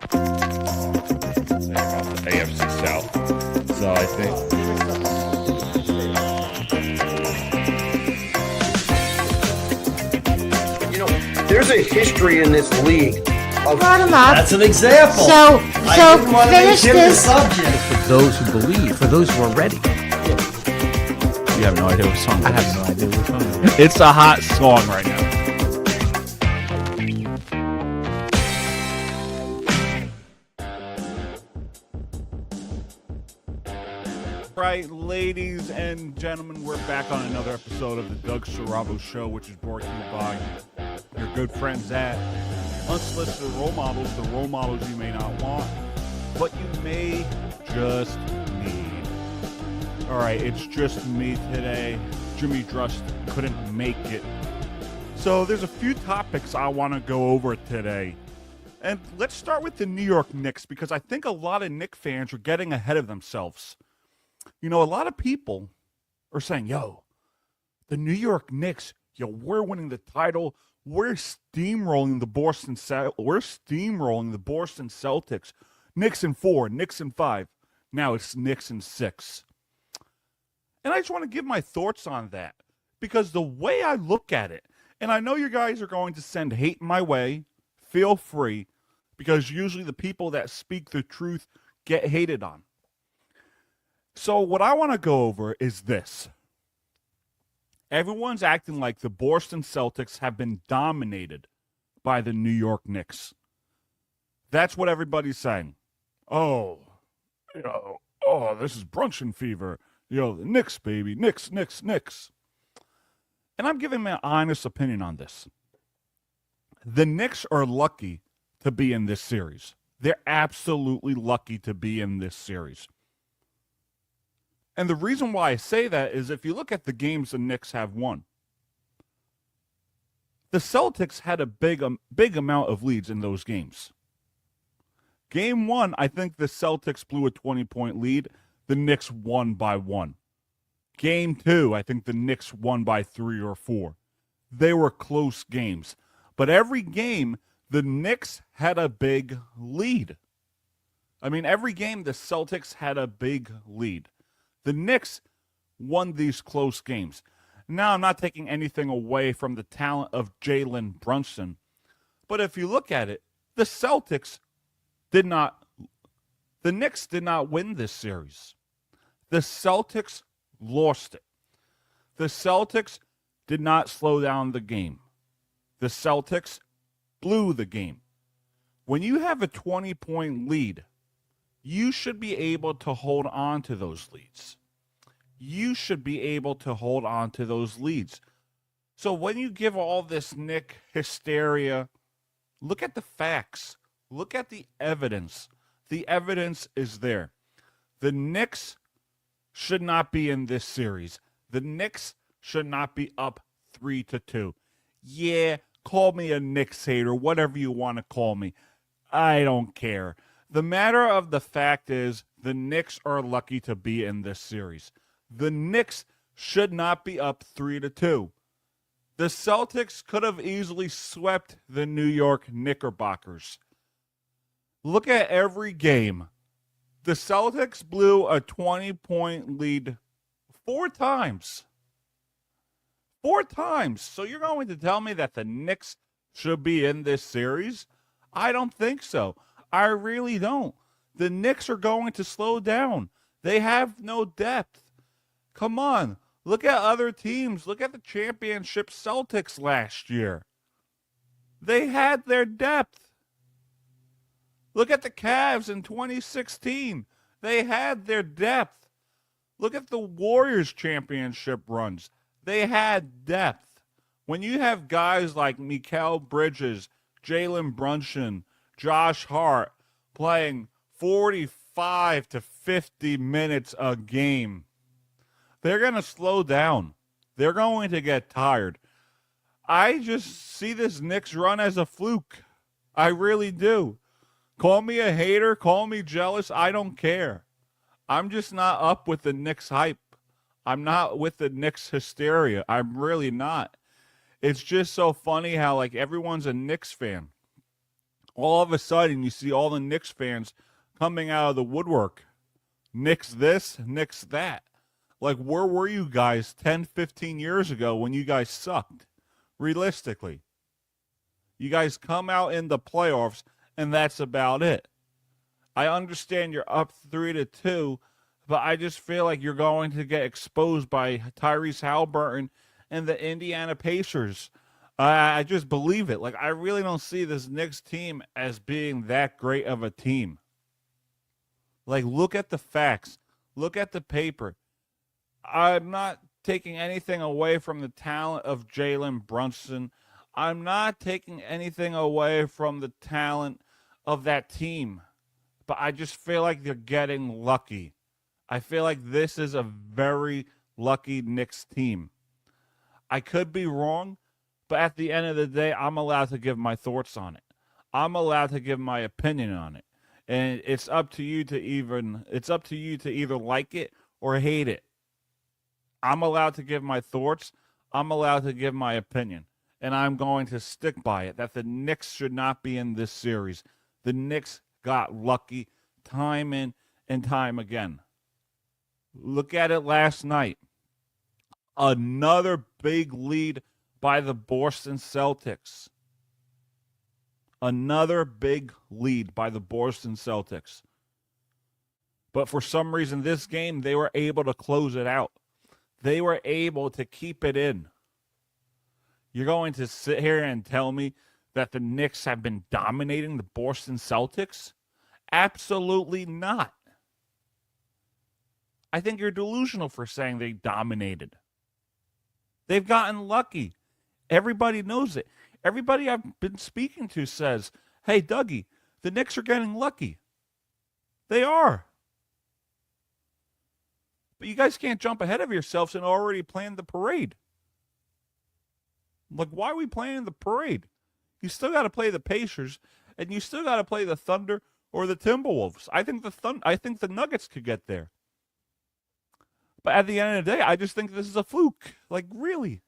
About the AFC South. So I think there's a history in this league. Brought him up. That's an example. So finish this. For those who believe, for those who are ready. you have no idea what song I have no idea what song it is. It's a hot song right now. Right, ladies and gentlemen, we're back on another episode of the Doug Siravo Show, which is brought to you by your good friends at Unsolicited Role Models, the role models you may not want, but you may just need. All right, it's just me today. Jimmy Drust couldn't make it. So there's a few topics I want to go over today. And let's start with the New York Knicks, because I think a lot of Knicks fans are getting ahead of themselves. You know, a lot of people are saying, yo, the New York Knicks, yo, we're winning the title. We're steamrolling the Boston Celtics. Knicks in 4, Knicks in 5. Now it's Knicks in 6. And I just want to give my thoughts on that, because the way I look at it, and I know you guys are going to send hate my way, feel free, because usually the people that speak the truth get hated on. So what I want to go over is this. Everyone's acting like the Boston Celtics have been dominated by the New York Knicks. That's what everybody's saying. Oh, this is Brunson fever. The Knicks, baby. Knicks. And I'm giving my honest opinion on this. The Knicks are lucky to be in this series. They're absolutely lucky to be in this series. And the reason why I say that is if you look at the games the Knicks have won, the Celtics had a big amount of leads in those games. Game 1, I think the Celtics blew a 20-point lead. The Knicks won by 1. Game 2, I think the Knicks won by 3 or 4. They were close games. But every game, the Knicks had a big lead. I mean, every game, the Celtics had a big lead. The Knicks won these close games. Now, I'm not taking anything away from the talent of Jalen Brunson. But if you look at it, the Knicks did not win this series. The Celtics lost it. The Celtics did not slow down the game. The Celtics blew the game. When you have a 20-point lead, you should be able to hold on to those leads. So when you give all this Knick hysteria, look at the facts. Look at the evidence. The evidence is there. The Knicks should not be in this series. The Knicks should not be up 3-2. Yeah, call me a Knicks hater, whatever you want to call me. I don't care. The matter of the fact is the Knicks are lucky to be in this series. The Knicks should not be up 3-2. The Celtics could have easily swept the New York Knickerbockers. Look at every game. The Celtics blew a 20-point lead 4 times. 4 times. So you're going to tell me that the Knicks should be in this series? I don't think so. I really don't. The Knicks are going to slow down. They have no depth. Come on. Look at other teams. Look at the championship Celtics last year. They had their depth. Look at the Cavs in 2016. They had their depth. Look at the Warriors championship runs. They had depth. When you have guys like Mikal Bridges, Jalen Brunson, Josh Hart playing 45 to 50 minutes a game, they're going to slow down. They're going to get tired. I just see this Knicks run as a fluke. I really do. Call me a hater, call me jealous, I don't care. I'm just not up with the Knicks hype. I'm not with the Knicks hysteria. I'm really not. It's just so funny how, like, everyone's a Knicks fan. all of a sudden you see all the Knicks fans coming out of the woodwork. Knicks this, Knicks that. Like, where were you guys 10, 15 years ago when you guys sucked? Realistically. You guys come out in the playoffs, and that's about it. I understand you're up 3-2, but I just feel like you're going to get exposed by Tyrese Halliburton and the Indiana Pacers. I just believe it. Like, I really don't see this Knicks team as being that great of a team. Like, look at the facts. Look at the paper. I'm not taking anything away from the talent of Jalen Brunson. I'm not taking anything away from the talent of that team. But I just feel like they're getting lucky. I feel like this is a very lucky Knicks team. I could be wrong, but at the end of the day, I'm allowed to give my thoughts on it. I'm allowed to give my opinion on it. And it's up to you to either like it or hate it. I'm allowed to give my thoughts. I'm allowed to give my opinion. And I'm going to stick by it that the Knicks should not be in this series. The Knicks got lucky time in and time again. Look at it last night. Another big lead by the Boston Celtics. Another big lead by the Boston Celtics. But for some reason, this game, they were able to close it out. They were able to keep it in. You're going to sit here and tell me that the Knicks have been dominating the Boston Celtics? Absolutely not. I think you're delusional for saying they dominated. They've gotten lucky. Everybody knows it. Everybody I've been speaking to says, hey, Dougie, the Knicks are getting lucky. They are. But you guys can't jump ahead of yourselves and already plan the parade. Like, why are we planning the parade? You still got to play the Pacers, and you still got to play the Thunder or the Timberwolves. I think the Nuggets could get there. But at the end of the day, I just think this is a fluke. Like, really.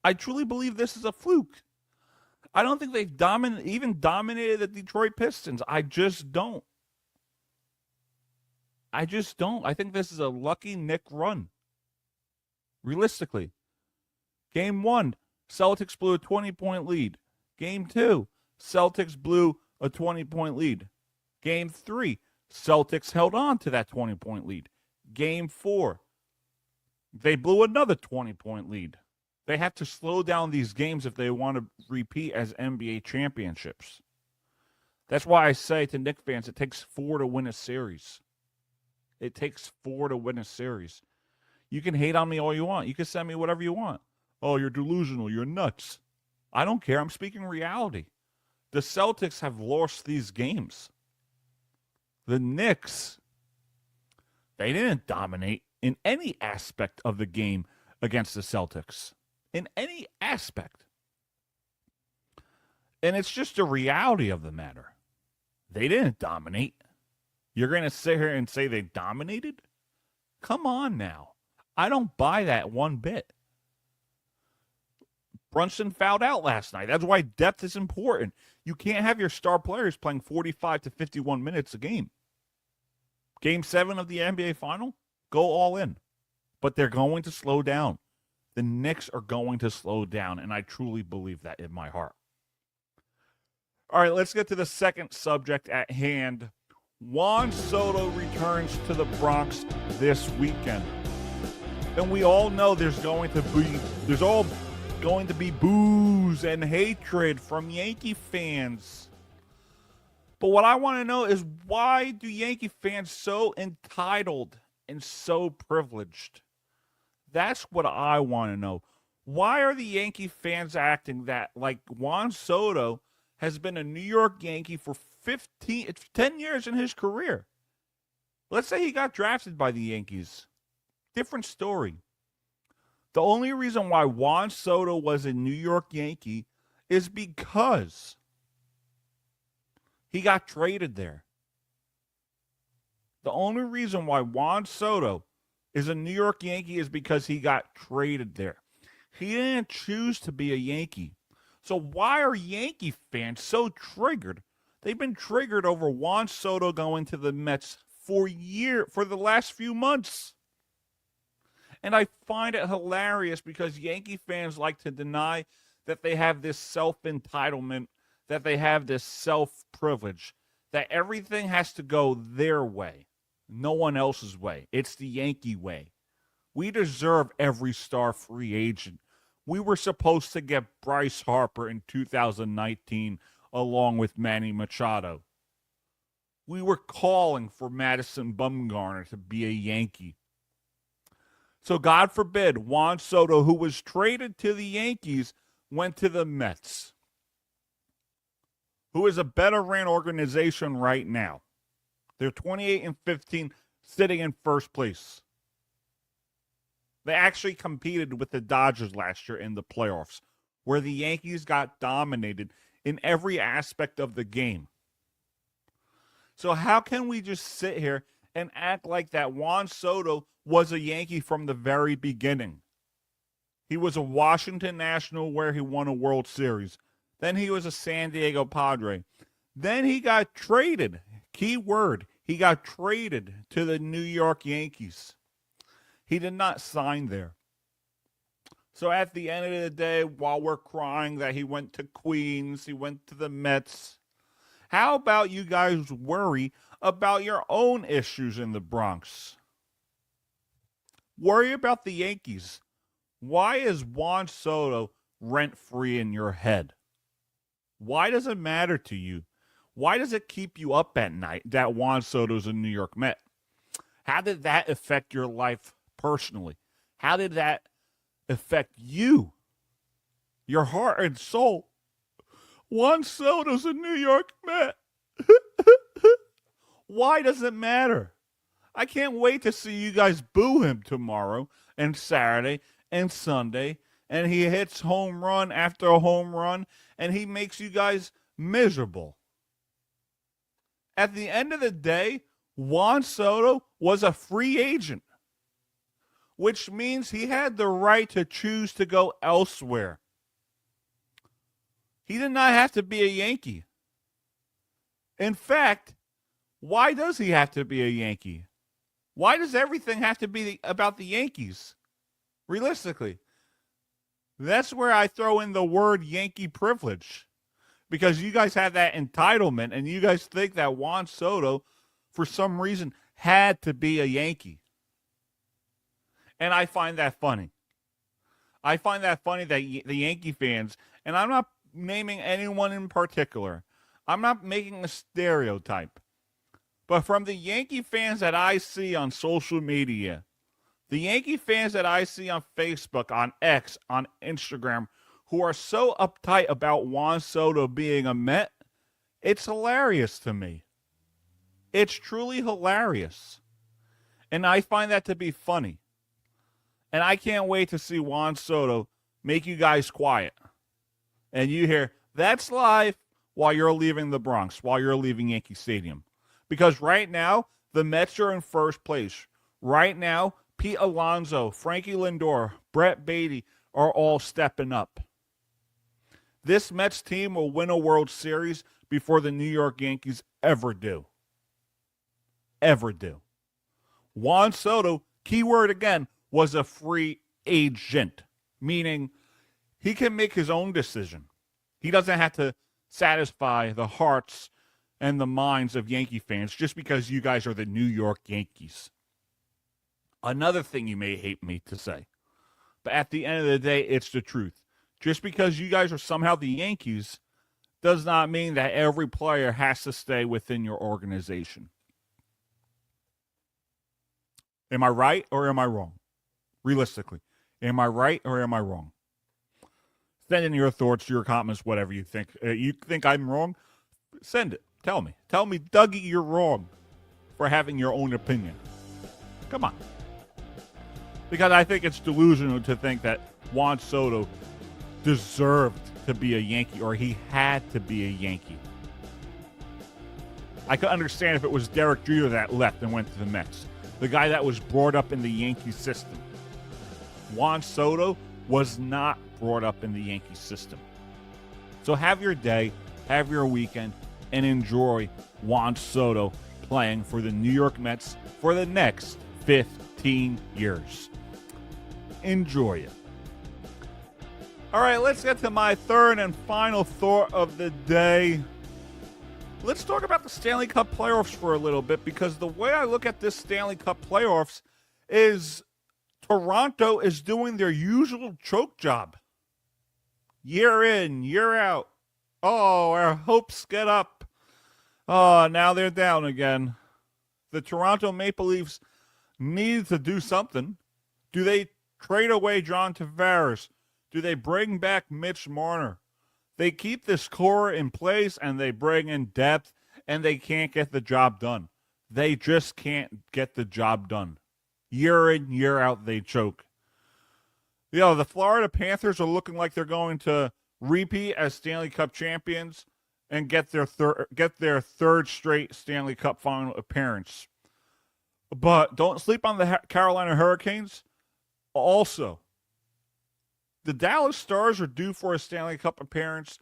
I truly believe this is a fluke. I don't think they've even dominated the Detroit Pistons. I just don't. I think this is a lucky Knick run. Realistically. Game 1, Celtics blew a 20-point lead. Game 2, Celtics blew a 20-point lead. Game 3, Celtics held on to that 20-point lead. Game 4, they blew another 20-point lead. They have to slow down these games if they want to repeat as NBA championships. That's why I say to Knicks fans, it takes 4 to win a series. It takes 4 to win a series. You can hate on me all you want. You can send me whatever you want. Oh, you're delusional. You're nuts. I don't care. I'm speaking reality. The Celtics have lost these games. The Knicks, they didn't dominate in any aspect of the game against the Celtics. In any aspect. And it's just a reality of the matter. They didn't dominate. You're going to sit here and say they dominated? Come on now. I don't buy that one bit. Brunson fouled out last night. That's why depth is important. You can't have your star players playing 45 to 51 minutes a game. Game 7 of the NBA Final, go all in. But they're going to slow down. The Knicks are going to slow down, and I truly believe that in my heart. All right, let's get to the second subject at hand. Juan Soto returns to the Bronx this weekend. And we all know there's going to be boos and hatred from Yankee fans. But what I want to know is, why do Yankee fans so entitled and so privileged? That's what I want to know. Why are the Yankee fans acting that like Juan Soto has been a New York Yankee for 10 years in his career? Let's say he got drafted by the Yankees. Different story. The only reason why Juan Soto was a New York Yankee is because he got traded there. The only reason why Juan Soto is a New York Yankee is because he got traded there. He didn't choose to be a Yankee. So why are Yankee fans so triggered? They've been triggered over Juan Soto going to the Mets for the last few months. And I find it hilarious because Yankee fans like to deny that they have this self-entitlement, that they have this self-privilege, that everything has to go their way, no one else's way. It's the Yankee way. We deserve every star free agent. We were supposed to get Bryce Harper in 2019 along with Manny Machado. We were calling for Madison Bumgarner to be a Yankee. So God forbid Juan Soto, who was traded to the Yankees, went to the Mets, who is a better ran organization right now. They're 28-15, sitting in first place. They actually competed with the Dodgers last year in the playoffs, where the Yankees got dominated in every aspect of the game. So how can we just sit here and act like that Juan Soto was a Yankee from the very beginning? He was a Washington National where he won a World Series. Then he was a San Diego Padre. Then he got traded. Key word, he got traded to the New York Yankees. He did not sign there. So at the end of the day, while we're crying that he went to Queens, he went to the Mets, how about you guys worry about your own issues in the Bronx? Worry about the Yankees. Why is Juan Soto rent-free in your head? Why does it matter to you? Why does it keep you up at night that Juan Soto's a New York Met? How did that affect your life personally? How did that affect you? Your heart and soul? Juan Soto's a New York Met. Why does it matter? I can't wait to see you guys boo him tomorrow and Saturday and Sunday, and he hits home run after home run, and he makes you guys miserable. At the end of the day, Juan Soto was a free agent, which means he had the right to choose to go elsewhere. He did not have to be a Yankee. In fact, why does he have to be a Yankee? Why does everything have to be about the Yankees? Realistically, that's where I throw in the word Yankee privilege. Because you guys have that entitlement, and you guys think that Juan Soto, for some reason, had to be a Yankee. And I find that funny. I find that funny that the Yankee fans, and I'm not naming anyone in particular, I'm not making a stereotype, but from the Yankee fans that I see on social media, the Yankee fans that I see on Facebook, on X, on Instagram, who are so uptight about Juan Soto being a Met, it's hilarious to me. It's truly hilarious. And I find that to be funny. And I can't wait to see Juan Soto make you guys quiet. And you hear, that's live, while you're leaving the Bronx, while you're leaving Yankee Stadium. Because right now, the Mets are in first place. Right now, Pete Alonso, Frankie Lindor, Brett Beatty are all stepping up. This Mets team will win a World Series before the New York Yankees ever do. Ever do. Juan Soto, keyword again, was a free agent, meaning he can make his own decision. He doesn't have to satisfy the hearts and the minds of Yankee fans just because you guys are the New York Yankees. Another thing you may hate me to say, but at the end of the day, it's the truth. Just because you guys are somehow the Yankees does not mean that every player has to stay within your organization. Am I right or am I wrong? Realistically, am I right or am I wrong? Send in your thoughts, your comments, whatever you think. You think I'm wrong? Send it. Tell me. Tell me, Dougie, you're wrong for having your own opinion. Come on. Because I think it's delusional to think that Juan Soto deserved to be a Yankee or he had to be a Yankee. I could understand if it was Derek Jeter that left and went to the Mets, the guy that was brought up in the Yankee system. Juan Soto was not brought up in the Yankee system. So have your day, have your weekend, and enjoy Juan Soto playing for the New York Mets for the next 15 years. Enjoy it. All right, let's get to my third and final thought of the day. Let's talk about the Stanley Cup playoffs for a little bit, because the way I look at this Stanley Cup playoffs is Toronto is doing their usual choke job. Year in, year out. Oh, our hopes get up. Oh, now they're down again. The Toronto Maple Leafs need to do something. Do they trade away John Tavares? Do they bring back Mitch Marner? They keep this core in place and they bring in depth, and they can't get the job done. They just can't get the job done. Year in, year out, they choke. The Florida Panthers are looking like they're going to repeat as Stanley Cup champions and get their third straight Stanley Cup final appearance. But don't sleep on the Carolina Hurricanes. Also, the Dallas Stars are due for a Stanley Cup appearance,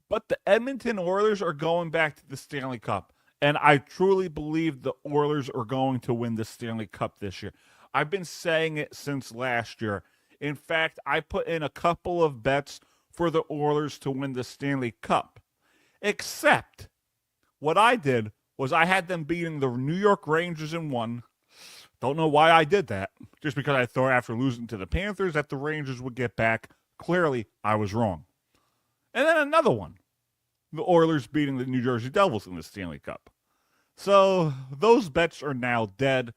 but the Edmonton Oilers are going back to the Stanley Cup. And I truly believe the Oilers are going to win the Stanley Cup this year. I've been saying it since last year. In fact, I put in a couple of bets for the Oilers to win the Stanley Cup. Except what I did was I had them beating the New York Rangers in one. Don't know why I did that. Just because I thought after losing to the Panthers that the Rangers would get back. Clearly, I was wrong. And then another one. The Oilers beating the New Jersey Devils in the Stanley Cup. So those bets are now dead.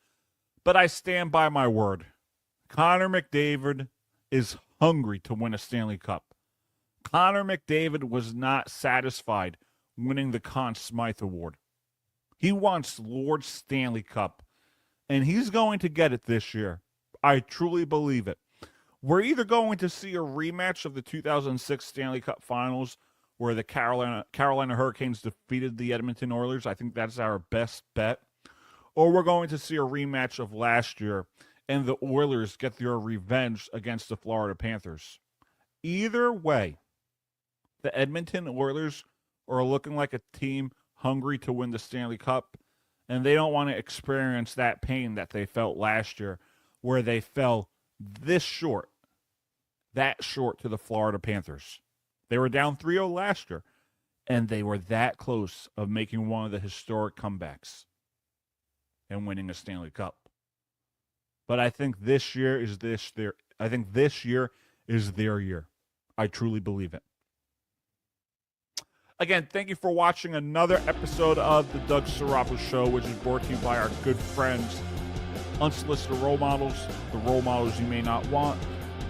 But I stand by my word. Connor McDavid is hungry to win a Stanley Cup. Connor McDavid was not satisfied winning the Conn Smythe Award. He wants Lord Stanley Cup. And he's going to get it this year. I truly believe it. We're either going to see a rematch of the 2006 Stanley Cup Finals where the Carolina Hurricanes defeated the Edmonton Oilers. I think that's our best bet. Or we're going to see a rematch of last year and the Oilers get their revenge against the Florida Panthers. Either way, the Edmonton Oilers are looking like a team hungry to win the Stanley Cup. And they don't want to experience that pain that they felt last year where they fell that short to the Florida Panthers. They were down 3-0 last year, and they were that close of making one of the historic comebacks and winning a Stanley Cup. But I think this year is their year. I truly believe it. Again, thank you for watching another episode of the Doug Siravo Show, which is brought to you by our good friends, Unsolicited Role Models, the role models you may not want,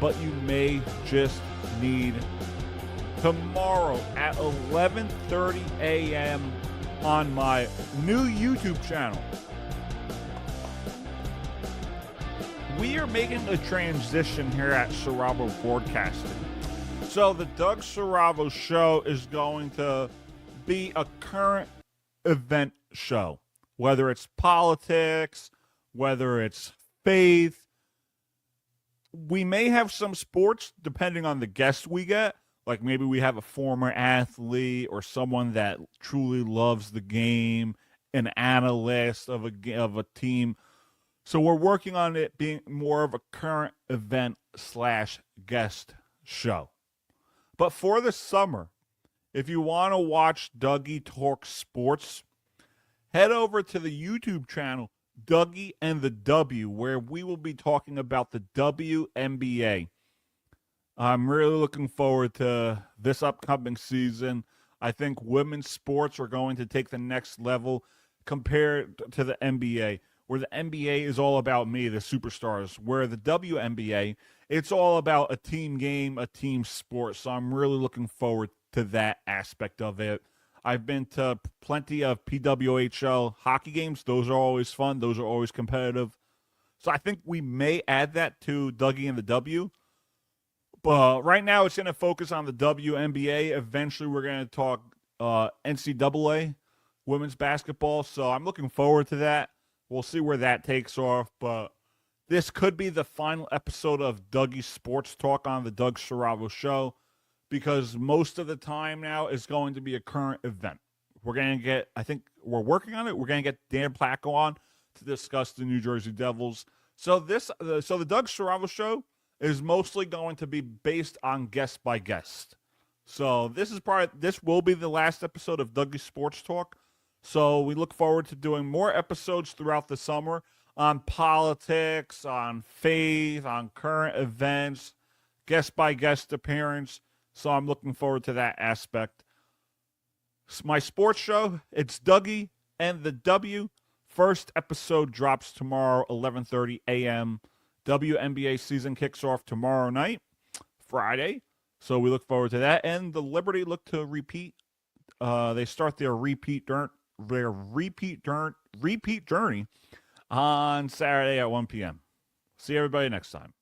but you may just need. Tomorrow at 11:30 a.m. on my new YouTube channel, we are making a transition here at Siravo Broadcasting. So the Doug Siravo Show is going to be a current event show, whether it's politics, whether it's faith. We may have some sports depending on the guest we get. Like maybe we have a former athlete or someone that truly loves the game, an analyst of a team. So we're working on it being more of a current event / guest show. But for the summer, if you want to watch Dougie Talk Sports, head over to the YouTube channel, Dougie and the W, where we will be talking about the WNBA. I'm really looking forward to this upcoming season. I think women's sports are going to take the next level compared to the NBA, where the NBA is all about me, the superstars, where the WNBA, it's all about a team game, a team sport. So I'm really looking forward to that aspect of it. I've been to plenty of PWHL hockey games. Those are always fun. Those are always competitive. So I think we may add that to Dougie and the W. But right now it's going to focus on the WNBA. Eventually we're going to talk NCAA women's basketball. So I'm looking forward to that. We'll see where that takes off. But this could be the final episode of Dougie's Sports Talk on the Doug Siravo Show. because most of the time now is going to be a current event. We're going to get, I think we're working on it. We're going to get Dan Placco on to discuss the New Jersey Devils. So the Doug Siravo show is mostly going to be based on guest by guest. So this will be the last episode of Dougie's Sports Talk. So we look forward to doing more episodes throughout the summer on politics, on faith, on current events, guest by guest appearance. So I'm looking forward to that aspect. It's my sports show. It's Dougie and the W. First episode drops tomorrow, 11:30 a.m. WNBA season kicks off tomorrow night, Friday. So we look forward to that. And the Liberty look to repeat. They start their repeat journey on Saturday at 1 p.m. See everybody next time.